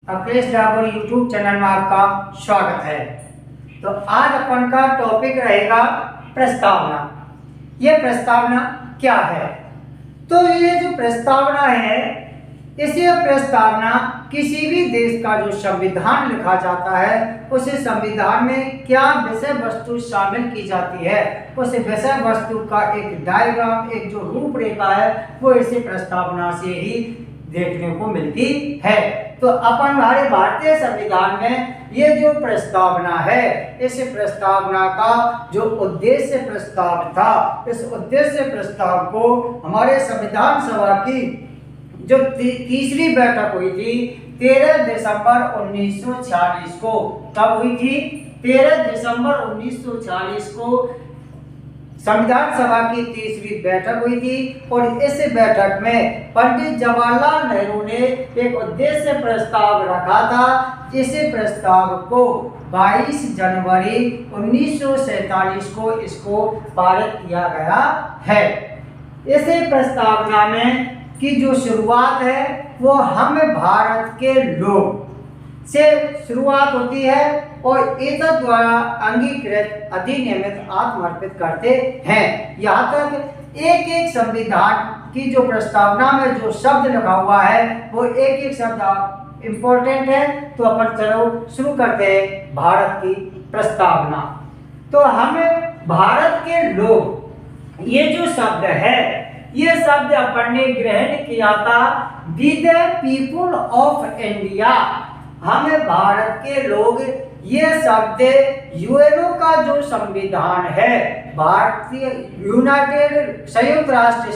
Akhilesh Dabur YouTube channel में आपका स्वागत है। तो आज अपन का टॉपिक रहेगा प्रस्तावना। ये प्रस्तावना क्या है? तो ये जो प्रस्तावना है, इसे प्रस्तावना किसी भी देश का जो संविधान लिखा जाता है, उस संविधान में क्या विषय वस्तु शामिल की जाती है, उस विषय वस्तु का एक डायग्राम, एक जो रूपरेखा है, वो इसे प्रस्तावना से ही देखने को मिलती है। तो अपन हमारे भारतीय संविधान में ये जो प्रस्तावना है, इस प्रस्तावना का जो उद्देश्य प्रस्ताव था, इस उद्देश्य प्रस्ताव को हमारे संविधान सभा की जो तीसरी बैठक हुई थी 13 दिसंबर 1946 को, कब हुई थी? 13 दिसंबर 1946 को संविधान सभा की तीसरी बैठक हुई थी। और इस बैठक में पंडित जवाहरलाल नेहरू ने एक उद्देश्य प्रस्ताव रखा था। इस प्रस्ताव को 22 जनवरी 1947 को इसको पारित किया गया है। इस प्रस्तावना में की जो शुरुआत है वो हम भारत के लोग से शुरुआत होती है और एतद द्वारा अंगीकृत अधिनियमित आत्मर्पित करते हैं। यहाँ तक एक एक संविधान की जो प्रस्तावना में जो शब्द लिखा हुआ है वो एक एक शब्द इम्पोर्टेंट है। तो अपन चलो शुरू करते हैं भारत की प्रस्तावना। तो हम भारत के लोग, ये जो शब्द है, ये शब्द अपन ने ग्रहण किया था द पीपुल ऑफ इंडिया। हम भारत के लोग, ये शब्द यूएनओ का जो संविधान है, भारतीय यूनाइटेड संयुक्त राष्ट्र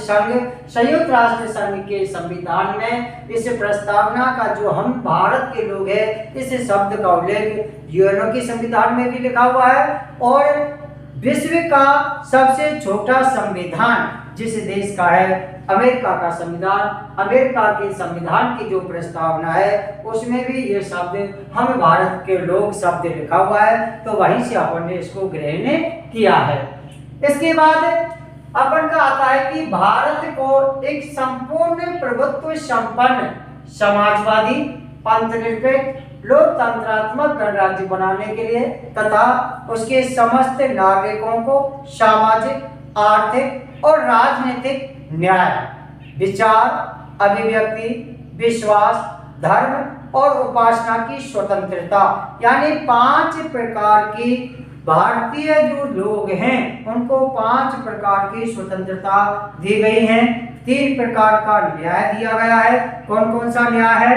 संघ के संविधान में इस प्रस्तावना का जो हम भारत के लोग हैं, इस शब्द का उल्लेख यूएनओ के संविधान में भी लिखा हुआ है। और विश्व का सबसे छोटा संविधान जिस देश का है, अमेरिका का संविधान, अमेरिका के संविधान की जो प्रस्तावना है उसमें भी ये शब्द हम भारत के लोग शब्द लिखा हुआ है। तो वहीं से अपन ने इसको ग्रहण किया है। इसके बाद अपन का आता है कि भारत को एक संपूर्ण प्रभुत्व संपन्न समाजवादी, पंथनिरपेक्ष, लोकतंत्रात्मक गणराज्य बनाने के लिए तथा उसके समस्त नागरिकों को सामाजिक, आर्थिक और राजनीतिक न्याय, विचार, अभिव्यक्ति, विश्वास, धर्म और उपासना की स्वतंत्रता, यानी 5 प्रकार की भारतीय जो लोग हैं उनको 5 प्रकार की स्वतंत्रता दी गई है। 3 प्रकार का न्याय दिया गया है। कौन कौन सा न्याय है?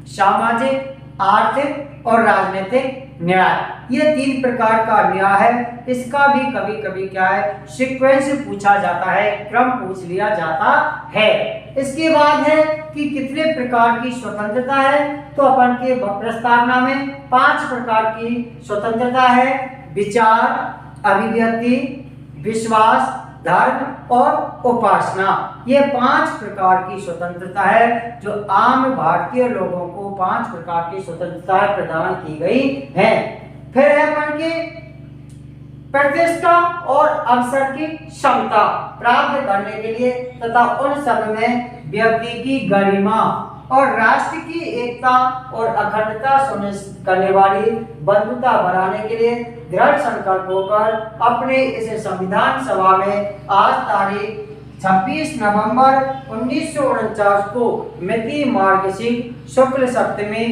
सामाजिक, आर्थिक और राजनीतिक न्याय। ये 3 प्रकार का न्याय है। इसका भी कभी कभी क्या है, सीक्वेंस पूछा जाता है, क्रम पूछ लिया जाता है। इसके बाद है कि कितने प्रकार की स्वतंत्रता है। तो अपन के प्रस्तावना में 5 प्रकार की स्वतंत्रता है। विचार, अभिव्यक्ति, विश्वास, धर्म और उपासना। ये 5 प्रकार की स्वतंत्रता है जो आम भारतीय लोगों को 5 प्रकार की स्वतंत्रता प्रदान की गई है। फिर है अपन के प्रतिष्ठा और अवसर की क्षमता प्राप्त करने के लिए तथा उन सब में व्यक्ति की गरिमा और राष्ट्र की एकता और अखंडता सुनिश्चित करने वाली बंधुता बढ़ाने के लिए दृढ़ संकल्प होकर अपने इस संविधान सभा में आज तारीख 26 नवंबर 1949 को मिति मार्गशीर्ष शुक्ल सप्तमी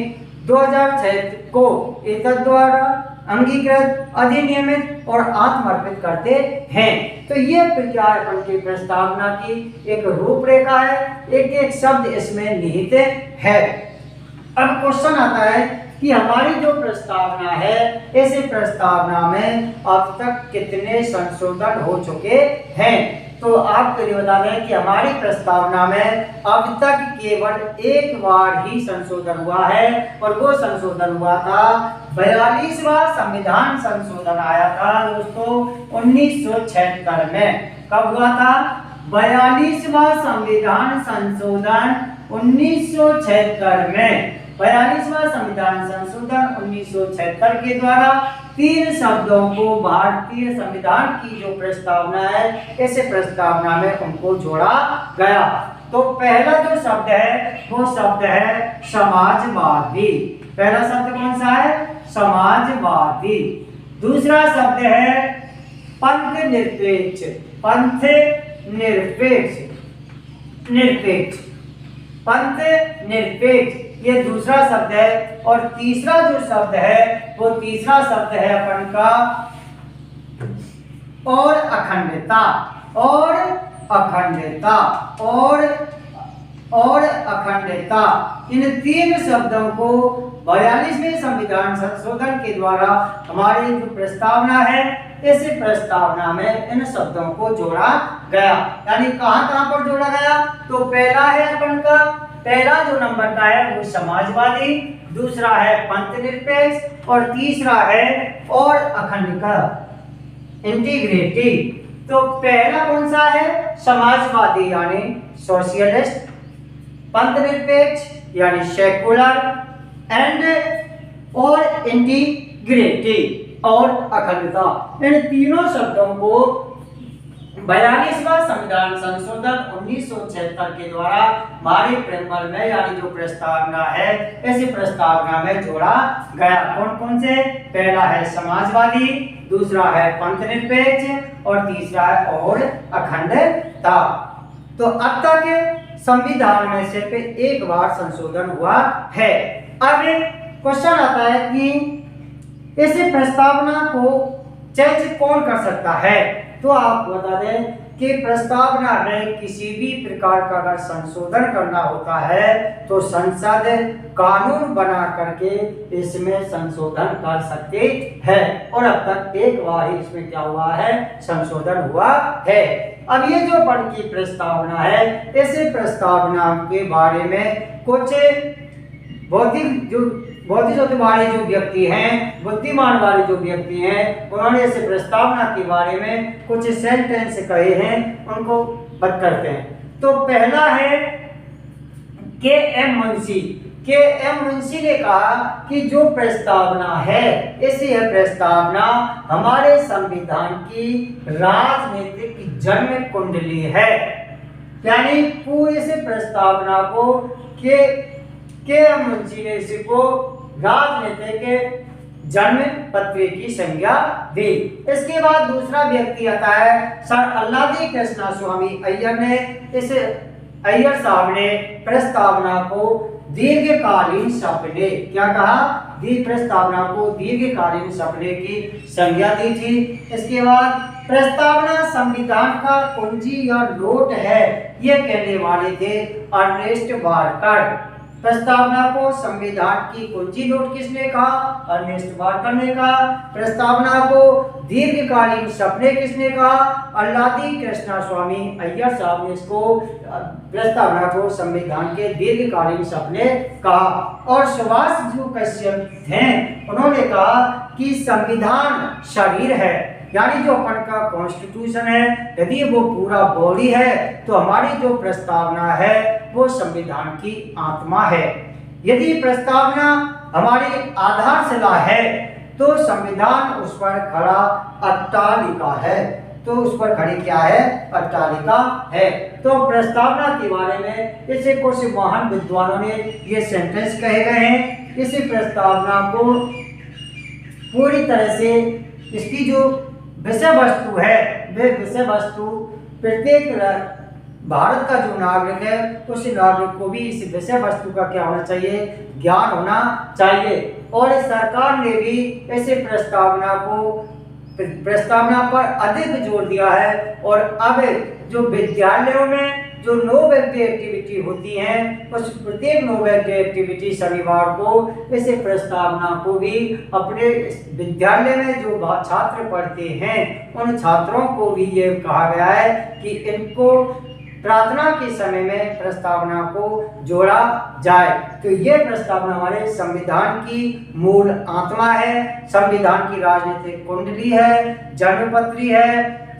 2006 को एतद द्वारा अंगीकृत, अधिनियमित और आत्मर्पित करते हैं। तो ये अपन की प्रस्तावना की एक रूपरेखा है, एक एक शब्द इसमें निहित है। अब क्वेश्चन आता है कि हमारी जो प्रस्तावना है, इस प्रस्तावना में अब तक कितने संशोधन हो चुके हैं? तो आपके लिए बता दें कि हमारी प्रस्तावना में अब तक केवल एक बार ही संशोधन हुआ है और वो संशोधन हुआ था 42वां संविधान संशोधन आया था दोस्तों 1976 में। कब हुआ था? 42वां संविधान संशोधन 1976 में। 42वां संविधान संशोधन 1976 के द्वारा 3 शब्दों को भारतीय संविधान की जो प्रस्तावना है, इस प्रस्तावना में उनको जोड़ा गया। तो पहला जो शब्द है वो शब्द है समाजवादी। पहला शब्द कौन सा है? समाजवादी। दूसरा शब्द है पंथ निरपेक्ष। पंथ निरपेक्ष, निरपेक्ष, पंथ निरपेक्ष, ये दूसरा शब्द है। और तीसरा जो शब्द है वो तीसरा शब्द है अपन का और अखंडता। और अखंडता, और अखंडता, इन तीन शब्दों को 42वें संविधान संशोधन के द्वारा हमारी जो प्रस्तावना है, इस प्रस्तावना में इन शब्दों को जोड़ा गया। यानी कहां कहां पर जोड़ा गया? तो पहला है अपन का, पहला जो नंबर का है वो समाजवादी, दूसरा है पंथ निरपेक्ष और तीसरा है और अखंडता, इंटीग्रिटी। तो पहला कौन सा है? समाजवादी यानी सोशलिस्ट, पंथ निरपेक्ष यानी सेकुलर, एंड और इंटीग्रिटी और अखंडता। इन तीनों शब्दों को 42वां संविधान संशोधन 1976 के द्वारा हमारे प्रेमबल में यानी जो प्रस्तावना है, इस प्रस्तावना में जोड़ा गया। कौन कौन से? पहला है समाजवादी, दूसरा है पंथ निरपेक्ष और तीसरा है और अखंडता। तो अब तक संविधान में सिर्फ एक बार संशोधन हुआ है। अब क्वेश्चन आता है कि इस प्रस्तावना को चेंज कौन कर सकता है? तो आप बता दें कि प्रस्तावना में किसी भी प्रकार का अगर संशोधन करना होता है तो संसद कानून बना करके इसमें संशोधन कर सकते हैं। और अब तक एक बार ही इसमें क्या हुआ है? संशोधन हुआ है। अब ये जो पढ़ की प्रस्तावना है, इस प्रस्तावना के बारे में कुछ बौद्धिक वाले जो व्यक्ति हैं, बुद्धिमान वाले जो व्यक्ति हैं, उन्होंने इस प्रस्तावना के बारे में कुछ सेंटेंस कहे हैं, उनको बात करते हैं। तो पहला है के एम मुंशी। के एम मुंशी ने कहा कि जो प्रस्तावना है, इसी प्रस्तावना हमारे संविधान की राजनीतिक जन्म कुंडली है। यानी पूरी से प्रस्तावना को के एम मुंशी ने इसको राजनीतिक जन्म पत्र की संज्ञा दी। इसके बाद दूसरा व्यक्ति आता है सर अल्लादी कृष्णा स्वामी अय्यर ने। इस अय्यर साहब ने प्रस्तावना को दीर्घकालीन सपने, क्या कहा? प्रस्तावना को दीर्घकालीन सपने की संज्ञा दी थी। इसके बाद प्रस्तावना संविधान का कुंजी या नोट है, ये कहने वाले थे अर्नेस्ट वार्कर। प्रस्तावना को संविधान की कुंजी नोट किसने कहा? अर्नेस्ट वार्कर ने कहा। प्रस्तावना को दीर्घकालीन सपने किसने कहा? अल्लादी कृष्णा स्वामी अय्यर साहब ने इसको प्रस्तावना को संविधान के दीर्घकालीन सपने कहा। और सुभाष जो कश्यप हैं, उन्होंने कहा कि संविधान शरीर है, यानी जो अपन का कॉन्स्टिट्यूशन है, यदि वो पूरा बॉडी है तो हमारी जो प्रस्तावना है वो संविधान की आत्मा है। यदि प्रस्तावना हमारी आधारशिला है तो संविधान उस पर खड़ा अट्टालिका है। तो उस पर खड़ी क्या है? अट्टालिका है। तो प्रस्तावना के बारे में इसे कुछ महान विद्वानों ने ये सेंटेंस कहे गए हैं। इस प्रस्तावना को पूरी तरह से इसकी जो विषय वस्तु है, वे विषय वस्तु प्रत्येक भारत का जो नागरिक है, उस नागरिक को भी इस विषय वस्तु का क्या होना चाहिए? ज्ञान होना चाहिए। और सरकार ने भी इस प्रस्तावना पर अधिक जोर दिया है। और अब जो विद्यालयों में जो नो व्यक्ति एक्टिविटी होती हैं, उस प्रत्येक नो व्यक्ति एक्टिविटी शनिवार को इस प्रस्तावना को भी अपने विद्यालय में जो छात्र पढ़ते हैं, उन छात्रों को भी ये कहा गया है कि इनको प्रार्थना के समय में प्रस्तावना को जोड़ा जाए। तो ये प्रस्तावना हमारे संविधान की मूल आत्मा है, संविधान की राजनीतिक कुंडली है, जन्मपत्री है,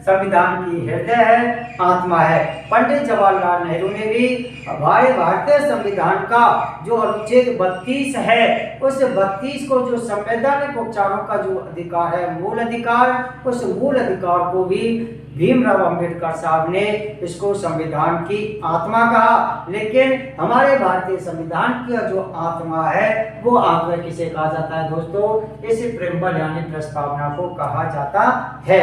संविधान की हृदय है, आत्मा है। पंडित जवाहरलाल नेहरू ने भी हमारे भारतीय संविधान का जो अनुच्छेद 32 है, उस 32 को जो संवैधानिक उपचारों का जो अधिकार है, मूल अधिकार, उस मूल अधिकार को भी भीमराव अंबेडकर साहब ने इसको संविधान की आत्मा कहा। लेकिन हमारे भारतीय संविधान की जो आत्मा है, वो आत्मा किसे कहा जाता है दोस्तों? इस प्रेम्बल यानी प्रस्तावना को कहा जाता है।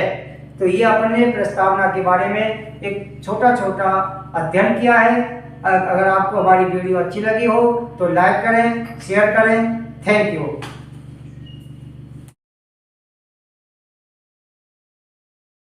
तो ये अपने प्रस्तावना के बारे में एक छोटा छोटा अध्ययन किया है। अगर आपको हमारी वीडियो अच्छी लगी हो तो लाइक करें, शेयर करें। Thank you.